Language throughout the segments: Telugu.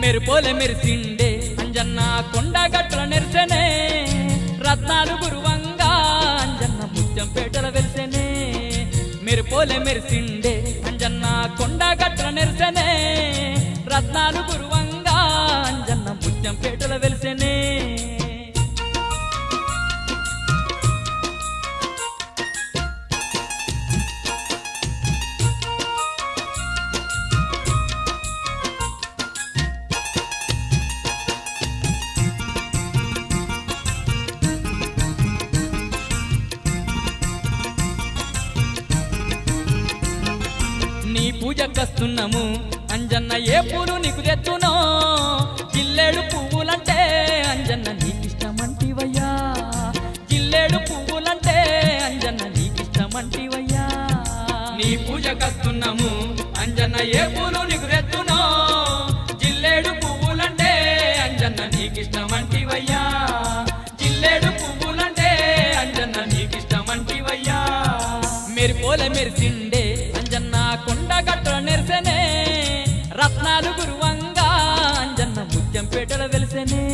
మెరుపోలే మెరిసిండే అంజన్న కొండగట్ల నెరిసెనే రత్నాలు గురువంగా అంజన్న ముత్యంపేటల వెలిసెనే మెరుపోలే మెరిసిండే అంజన్న కొండగట్ల నెరిసెనే రత్నాలు గురువంగా అంజన్న ముత్యంపేటల వెలిసెనే నీ పూజకస్తున్నాము అంజన్న ఏ పూలు నీకు తెచ్చునో జిల్లేడు పువ్వులంటే అంజన్న నీకిష్టమంటివయ్యా జిల్లేడు పువ్వులంటే అంజన్న నీకిష్టమంటివయ్యా నీ పూజకస్తున్నాము అంజన్న ఏ పూలు నీకు తెచ్చునో జిల్లేడు పువ్వులంటే అంజన్న నీకిష్టమంటివయ్యా జిల్లేడు పువ్వులంటే అంజన్న నీకిష్టమంటివయ్యా మెరిపోలే మెరిసిండే అంజన్న కొండగట్ల నెరిసెనే రత్నాలు గురువంగా అంజన్న ముత్యంపేటల వెలిసెనే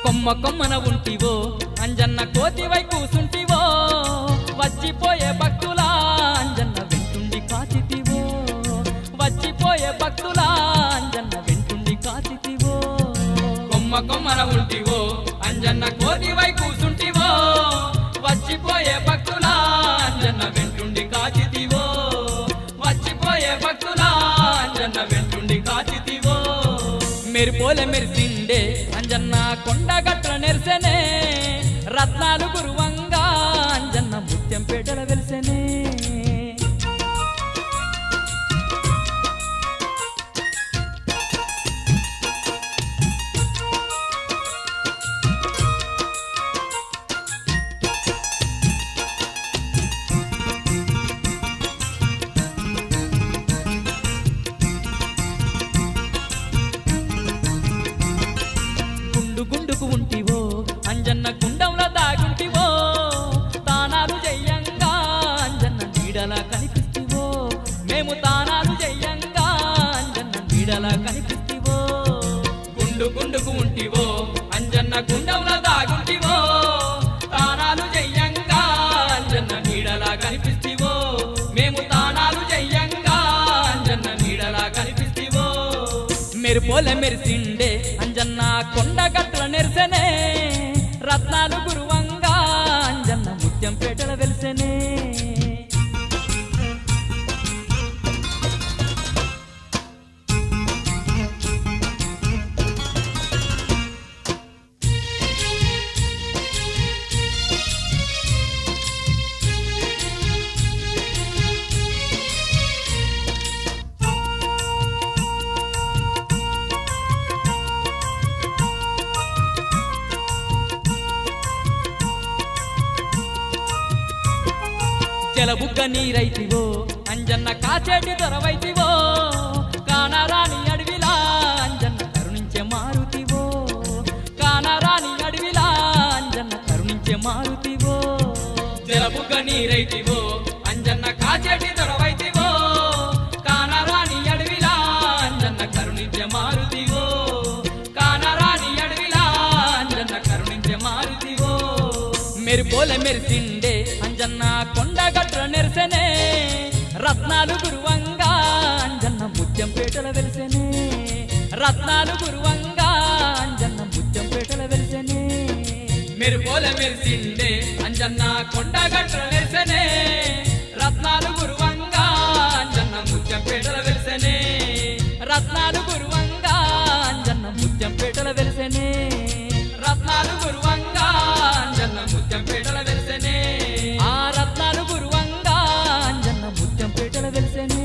కొమ్మ కొమ్మన ఉంటివో అంజన్న కోతివై కూసుంటివో వచ్చిపోయే భక్తులా అంజన్న వెంటుండి కాచితివో వచ్చిపోయే భక్తులా అంజన్న వెంటుండి కాచితివో కొమ్మ కొమ్మన ఉంటివో అంజన్న కోతివై కూసుంటివో వచ్చిపోయే భక్తులా అంజన్న వెంటుండి కాచితివో వచ్చిపోయే భక్తులా అంజన్న వెంటుండి కాచితివో మెరిపోలే మెరిసిండే అంజన్న కొండగట్ల నెరిసెనే రత్నాలు గురువంగా అంజన్న ముత్యంపేటల వెలిసెనే గుండుకు ఉంటివో అంజన్న గుండంలో దాగుంటివో తానాలు చెయ్యంగా అంజన్న నీడలా కనిపిస్తివో మేము తానాలు చెయ్యంగా అంజన్న నీడలా కనిపిస్తివో గుండుకు ఉంటివో అంజన్న గుండంలో దాగుంటివో తానాలు చెయ్యంగా అంజన్న నీడలా కనిపిస్తివో మేము తానాలు చెయ్యంగా అంజన్న నీడలా కనిపిస్తివో మెరిపోలే మెరిసిండే అంజన్న కొండగట్ల నెరిసెనే రత్నాలు గురువంగా అంజన్న ముత్యంపేటల వెలిసెనే జలబుగ్గ నీరైతివో అంజన్న కాచేటి దొరవైతివో కానరాని అడవిలా అంజన్న కరుణించే మారుతివో కానరాని అడవిలా అంజన్న కరుణించే మారుతివో జలబుగ్గ నీరైతివో అంజన్న కాచేటి దొరవైతివో కానరాని అడవిలా అంజన్న కరుణించే మారుతివో కానరాని అడవిలా అంజన్న కరుణించే మారుతివో మెరిపోలే మెరిసిండే అంజన్న కొండగట్ల నెరిసెనే రత్నాలు గురువంగా అంజన్న ముత్యంపేటల వెలిసెనే రత్నాలు గురువంగా అంజన్న ముత్యంపేటల వెలిసెనే మెరిపోలే మెరిసిండే అంజన్న కొండగట్ల నెరిసెనే రత్నాలు గురువంగా అంజన్న ముత్యంపేటల వెలిసెనే రత్నాలు గురువంగా అంజన్న ముత్యంపేటల వెలిసెనే రత్నాలు గురువంగా అంజన్న ముత్యంపేటల వెలిసెనే ఆ రత్నాలు గురువంగా అంజన్న ముత్యంపేటల వెలిసెనే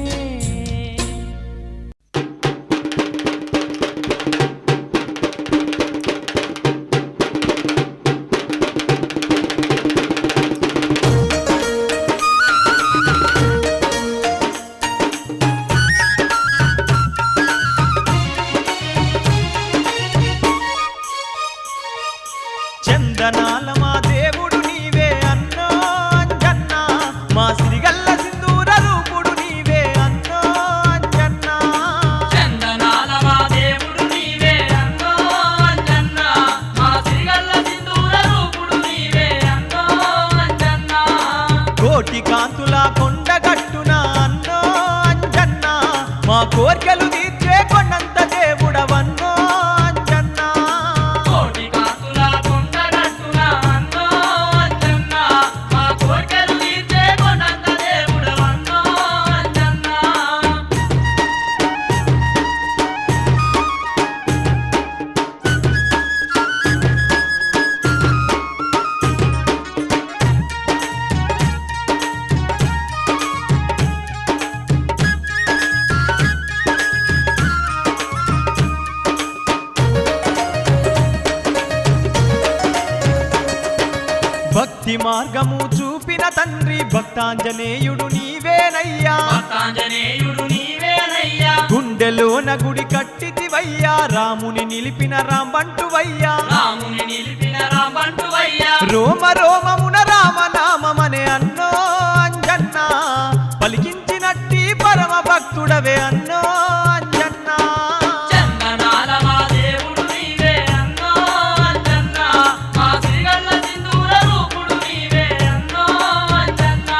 కోటి కాంతుల కొండగట్టున అన్నో అంజన్న మా కోర్కెలు తీర్చే కొండంత దేవుడవన్నో అంజన్న కోటి కాంతుల కొండగట్టున అన్నో అంజన్న మా కోర్కెలు తీర్చే కొండంత దేవుడవన్నో అంజన్న భక్తి మార్గము చూపిన తండ్రి భక్తాంజనేయుడు నీవేనయ్యా భక్తాంజనేయుడు నీవేనయ్యా గుండెలోన గుడి కట్టితివయ్యా రాముని నిలిపిన రాంబంటువయ్యా రాముని నిలిపిన రాంబంటువయ్యా రోమ రోమమున రామనామమనే అన్నో అంజన్న పలికించినట్టి పరమ భక్తుడవే అన్నో అంజన్న చందనాల మా దేవుడు నీవే అన్నో అంజన్న మా సిరిగల్ల సింధూర రూపుడు నీవే అన్నో అంజన్న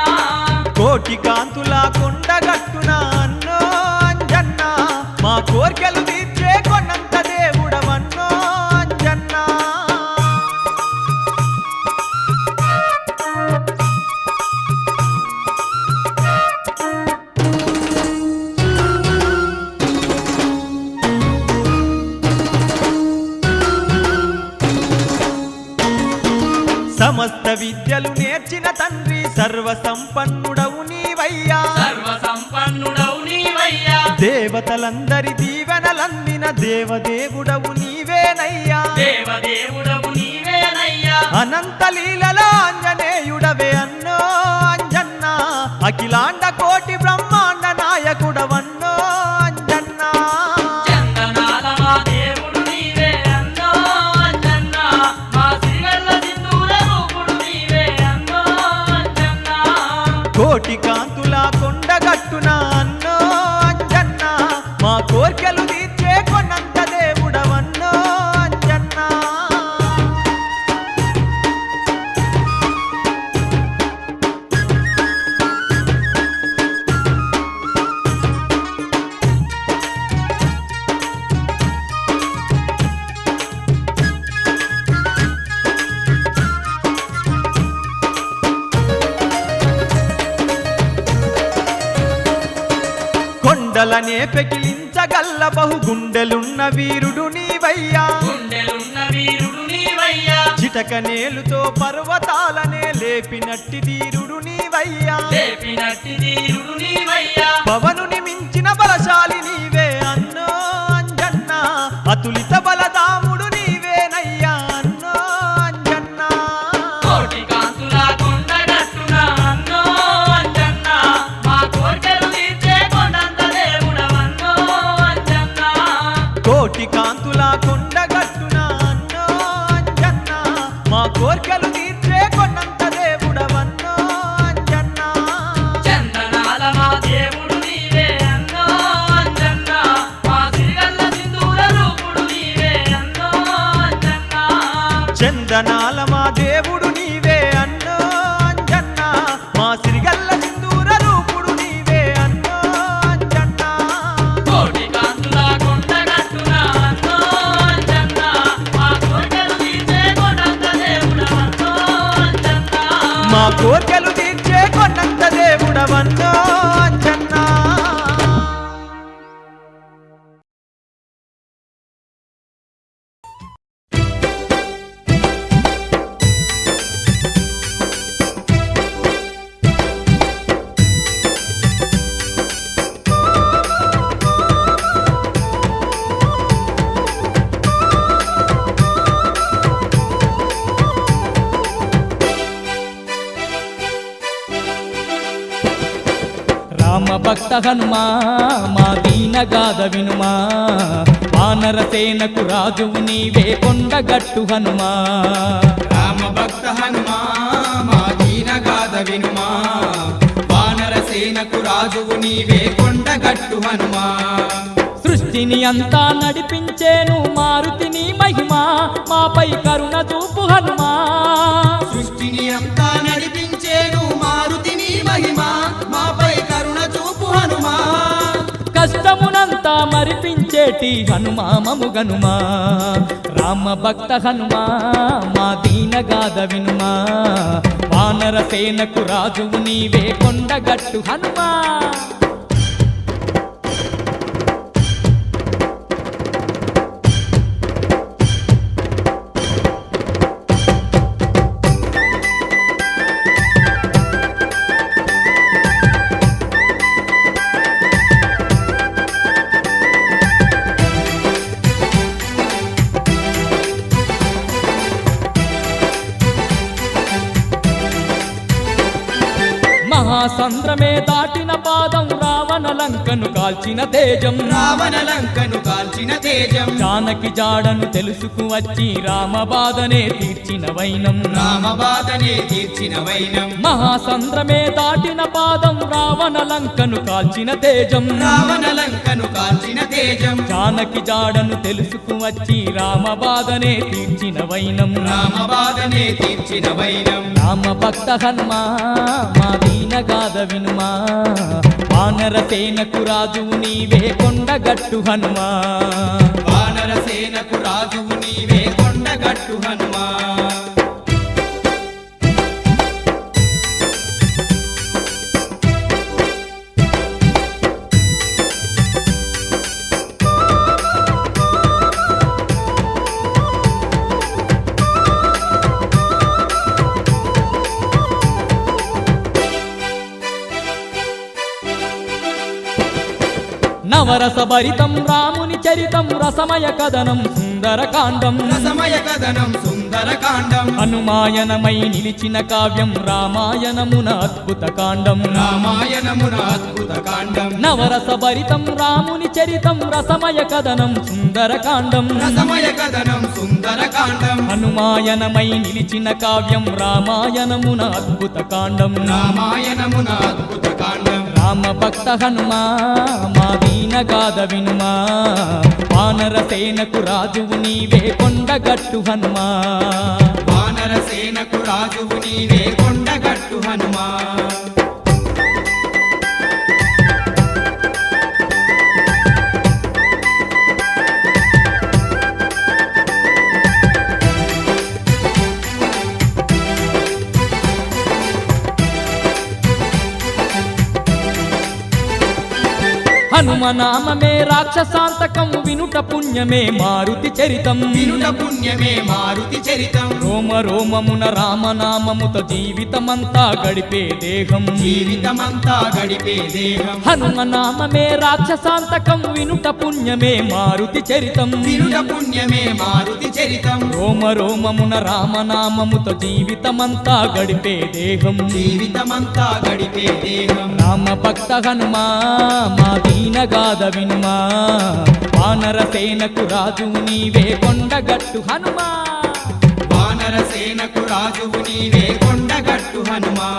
కోటి కాంతుల కొండగట్టున అన్నో అంజన్న మా కోర్కెలు తీర్చే కొండంత దేవుడవన్నో అంజన్న సమస్త విద్యలు నేర్చిన తండ్రి సర్వ సంపన్నుడవు నీవయ్యా సర్వ సంపన్నుడవు నీవయ్యా దేవతలందరి దీవెనలందిన దేవదేవుడవు నీవేనయ్యా దేవదేవుడవు నీవేనయ్యా అనంత లీలల ఆంజనేయుడవే అన్నో అంజన్న అఖిలాండ కోటి బ్రహ్మాండ నాయకుడవన్నో అంజన్న చందనాల మా దేవుడు నీవే అన్నో అంజన్న మా సిరిగల్ల సింధూర రూపుడు నీవే అన్నో అంజన్న కోటి కాంతుల కొండగట్టున అన్నో అంజన్న మా కోర్కెలు తీర్చే కొండంత దేవుడవన్నో అంజన్న కొండలనే పెకిలించగల్ల బహుగుండెలున్న వీరుడు నీవయ్యా గుండెలున్న వీరుడు నీవయ్యా చిటకనేలుతో పర్వతాలనే లేపినట్టి ధీరుడు నీవయ్యా లేపినట్టి తీరుడు నీవయ్యా పవనుని మించిన బలశాలి నీవే అన్నో అంజన్న అతులిత బలదాముడు నీవేనయ్యా అన్నో అంజన్న కోటి కాంతుల కొండగట్టున అన్నో అంజన్న మా కోర్కెలు తీర్చే కొండంత దేవుడవన్నో అంజన్న కోటి కాంతుల కొండగట్టున అన్నో అంజన్న మా కోర్కెలు తీర్చే కొండంత దేవుడవన్నో అంజన్న చందనాల మా దేవుడు నీవే అన్నో అంజన్న మా సిరిగల్ల సింధూర రూపుడు నీవే అన్నో అంజన్న చందనాల మా దేవుడు నీవే అన్నో అంజన్న మా సిరిగల్ల సింధూర రూపుడు నీవే అన్నో అంజన్న కోటి కాంతుల కొండగట్టున అన్నో అంజన్న మా కోర్కెలు తీర్చే కొండంత దేవుడవన్నో అంజన్న మా కోర్కెలు తీర్చే కొండంత దేవుడవన్నో అంజన్న రామ భక్త హనుమా మా దీనగాథ వినుమా వానరసేనకు రాజువు నీవే కొండగట్టు హనుమా రామ భక్త హనుమా మా దీనగాథ వినుమా వానరసేనకు రాజువు నీవే కొండగట్టు హనుమా సృష్టిని అంతా నడిపించేను మారుతిని మహిమా మాపై కరుణ చూపు హనుమా సృష్టిని అంతా నడిపించేను మారుతిని మరిపించేటి హనుమా మము గనుమా రామ భక్త హనుమా మా దీనగాథ వినుమా వానర సేనకు రాజువు నీవే కొండగట్టు హనుమా మహాసంద్రమే దాటిన పాదం రావణ లంకను కాల్చిన తేజం రావణ లంకను కాల్చిన తేజం జానకి జాడను తెలుసుకు వచ్చి రామ బాధనే తీర్చిన వైనం రామ బాధనే తీర్చిన వైనం మహాసంద్రమే దాటిన పాదం రావణ లంకను కాల్చిన తేజం రావణ లంకను కాల్చిన తేజం జానకి జాడను తెలుసుకు వచ్చి రామ బాధనే తీర్చిన వైనం రామ బాధనే తీర్చిన వైనం రామ భక్త హనుమా మా దీనగాథ వినుమా వానర సేనకు రాజువు నీవే కొండగట్టు హనుమా వానర సేనకు రాజువు నీవే కొండగట్టు హనుమా నవరస భరితం రాముని చరితం రసమయ కథనం సుందరకాండం రసమయ కథనం సుందరకాండం హనుమాయనమై నిలిచిన కావ్యం రామాయణమున అద్భుత కాండం రామాయణమున అద్భుత కాండం నవరస భరితం రాముని చరితం రసమయ కథనం సుందరకాండం రసమయ కథనం సుందరకాండం హనుమాయనమై నిలిచిన కావ్యం రామాయణమున అద్భుత కాండం రామాయణమున అద్భుత కాండం రామ భక్త హనుమా మా దీనగాథ వినుమా వానర సేనకు రాజువు నీవే కొండగట్టు హనుమా వానర సేనకు రాజువు నీవే కొండగట్టు హనుమా హనుమనామమే రాక్షసాంతకం వినుట పుణ్యమే మారుతి చరితం వినుట పుణ్యమే మారుతి చరితం రోమ రోమమున రామనామముతో జీవితమంతా గడిపే దేహం జీవితమంతా గడిపే దేహం హనుమనామమే రాక్షసాంతకం వినుట పుణ్యమే మారుతి చరితం వినుట పుణ్యమే మారుతి చరితం రోమ రోమమున రామనామముతో జీవితమంతా గడిపే దేహం జీవితమంతా గడిపే దేహం రామ భక్త హనుమా మా దీనగాథ వినుమా వానర సేనకు రాజువు నీవే కొండగట్టు హనుమా వానర సేనకు రాజువు నీవే కొండగట్టు హనుమా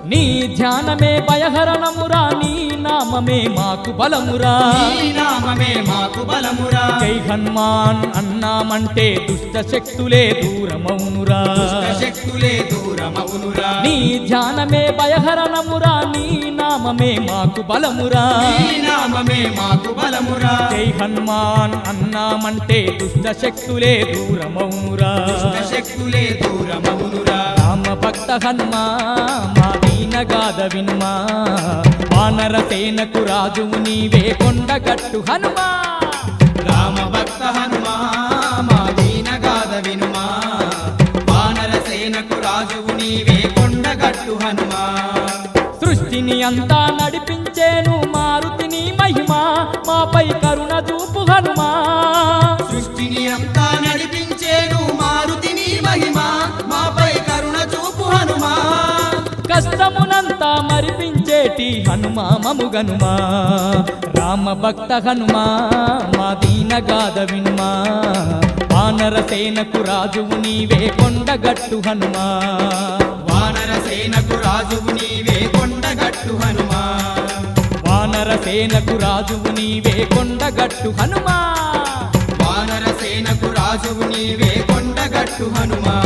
నీ ధ్యానమే భయహరణమురా నీ నామమే మాకు బలమురా నీ నామమే మాకు బలమురా జై హనుమాన్ అన్నామంటే దుష్ట శక్తులే దూరమౌనురా దుష్ట శక్తులే దూరమవునురా నీ ధ్యానమే భయహరణమురా నీ నామమే మాకు బలమురా నీ నామమే మాకు బలమురా జై హనుమాన్ అన్నామంటే దుష్ట శక్తులే దూరమౌనురా దుష్ట శక్తులే దూరమవునురా రామ భక్త హనుమా మా దీనగాథ వినుమా వానర సేనకు రాజువు నీవే కొండగట్టు హనుమా రామ భక్త హనుమా మా దీనగాథ వినుమా వానర సేనకు రాజువు నీవే కొండగట్టు హనుమా సృష్టిని అంతా నడిపించేను మారుతిని మహిమా మాపై కరుణ చూపు హనుమా సృష్టిని అంతా నడిపించేను మారుతిని మహిమ మాపై కరుణ చూపు హనుమా కష్టమునంతా మరిపించేటి హనుమా మము గనుమా రామ భక్త హనుమా మా దీనగాథ వినుమా వానర సేనకు రాజువు నీవే కొండగట్టు హనుమా వానర సేనకు రాజువు నీవే కొండగట్టు హనుమా వానర సేనకు రాజువు నీవే కొండగట్టు హనుమా వానర సేనకు రాజువు నీవే కొండగట్టు హనుమా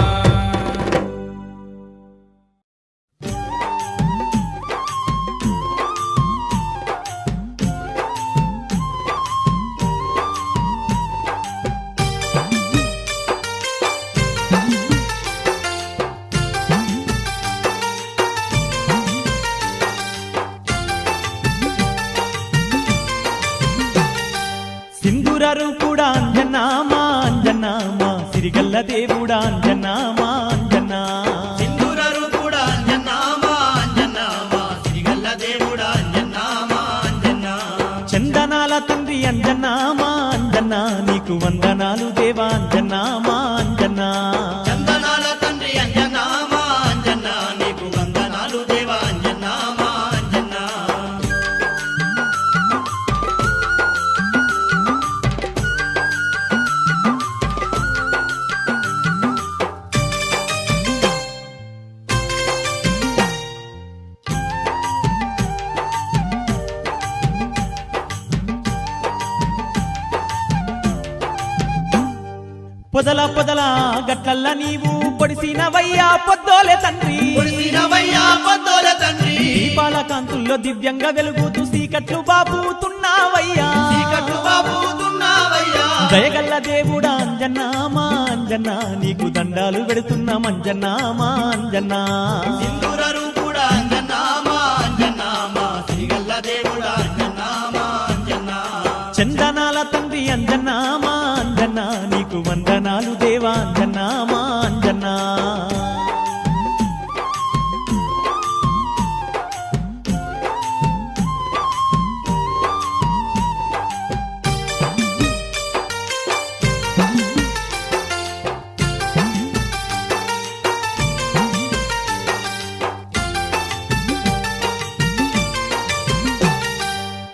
రూపుడా అంజనా మా అంజనా మా సిరిగల్ల దేవుడా అంజనా మా అంజనా సింధూర రూపుడా అంజనా మా అంజనా మా సిరిగల్ల దేవుడా అంజనా మా అంజనా చందనాల తండ్రి అంజనా మా అంజనా నీకు వందనాలు దేవా అంజనా మా అంజనా చందనాల తండ్రి అంజనా మా అంజనా నీకు వందనాలు దేవా అంజనా మా అంజనా పొదల పొదల గట్లల్ల నీవు పొడిసినవయ్యా పొద్దోలే తండ్రి పొడిసినవయ్యా పొద్దోలే తండ్రి దీపాల కాంతుల్లో దివ్యంగా వెలుగుతూ సీకట్లు బాబుతున్నావయ్యా చీకట్లు బాబుతున్నావయ్యా దయగల్ల దేవుడా అంజనా మా అంజనా నీకు దండాలు పెడుతున్నాం అంజనా మా అంజనా సింధూర రూపుడా అంజనా మా అంజనా మా సిరిగల్ల దేవుడా అంజనా మా అంజనా చందనాల తండ్రి అంజనా మా అంజనా నీకు వందనాలు దేవా అంజనా మా అంజనా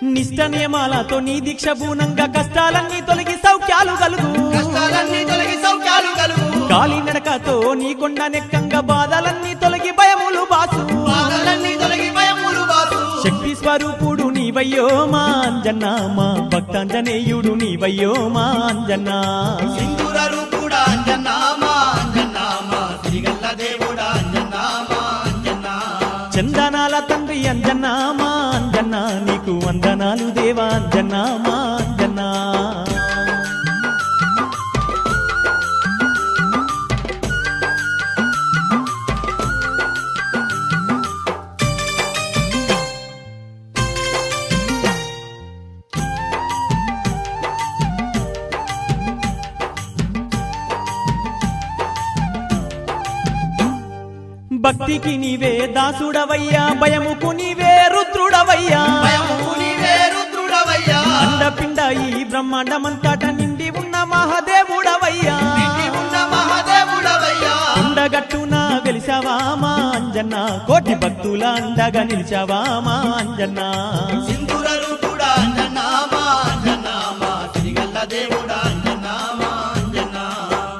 నిష్ట నియమాలతో నీ దీక్ష పూనంగా కష్టాలన్నీ తొలగి సౌఖ్యాలు కలుగు కష్టాలన్నీ తొలగి సౌఖ్యాలు కలుగు కాలి నడకతో నీ కొండ నెక్కంగా బాధలన్నీ తొలగి భయములు బాసు బాధలన్నీ తొలగి భయములు బాసు శక్తి స్వరూపుడు నీవయ్యో మా అంజనా మా భక్తాంజనేయుడు నీవయ్యో మా అంజనా సింధూర రూపుడా అంజనా మా అంజనా మా సిరిగల్ల దేవుడా అంజనా మా అంజనా చందనాల తండ్రి అంజనా మా అంజనా నీకు వందనాలు దేవా అంజనా మా అంజనా భక్తికి నీవే దాసుడవయ్యా భయముకు నీవే రుద్రుడవయ్యా భయముకు నీవే రుద్రుడవయ్యా అండపిండ ఈ బ్రహ్మాండమంతట నిండి ఉన్న మహాదేవుడవయ్యా నిండి ఉన్న మహాదేవుడవయ్యా ఉండగట్టున వెలిసావా మా అంజనా కోటి భక్తుల అండగా నిలిచావా మా అంజనా సింధూర రూపుడా అంజనా మా అంజనా మా సిరిగల్ల దేవుడా అంజనా మా అంజనా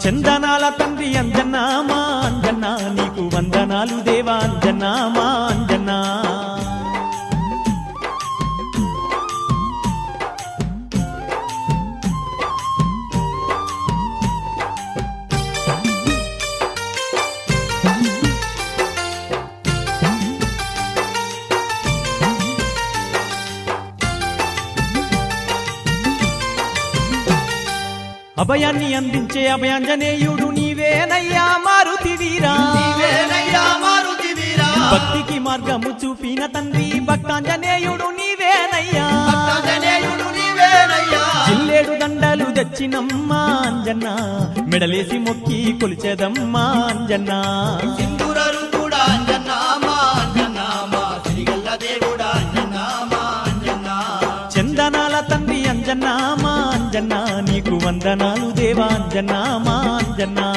చందనాల తండ్రి అంజనా మా అంజనా నీకు వందనాలు దేవా అంజనా మా అంజనా అభయాన్ని అందించే అభయాంజనేయుడు నీవేనయ్యా మారుతి వీరా నీవేనయ్యా మారుతి వీరా భక్తికి మార్గము చూపిన తండ్రి భక్తాంజనేయుడు నీవేనయ్యా భక్తాంజనేయుడు నీవేనయ్యా జిల్లేడు దండలు తెచ్చినమ్మా అంజన్నా మెడలేసి మొక్కి కొలిచేదమ్మా అంజన్నా సింధూర రూపుడా అంజనా మా అంజనా మా సిరిగల్ల దేవుడా అంజనా మా అంజనా చందనాల తండ్రి అంజన్నా మా అంజన్నా నీకు వందనాలు దేవా అంజన్నా మా అంజన్నా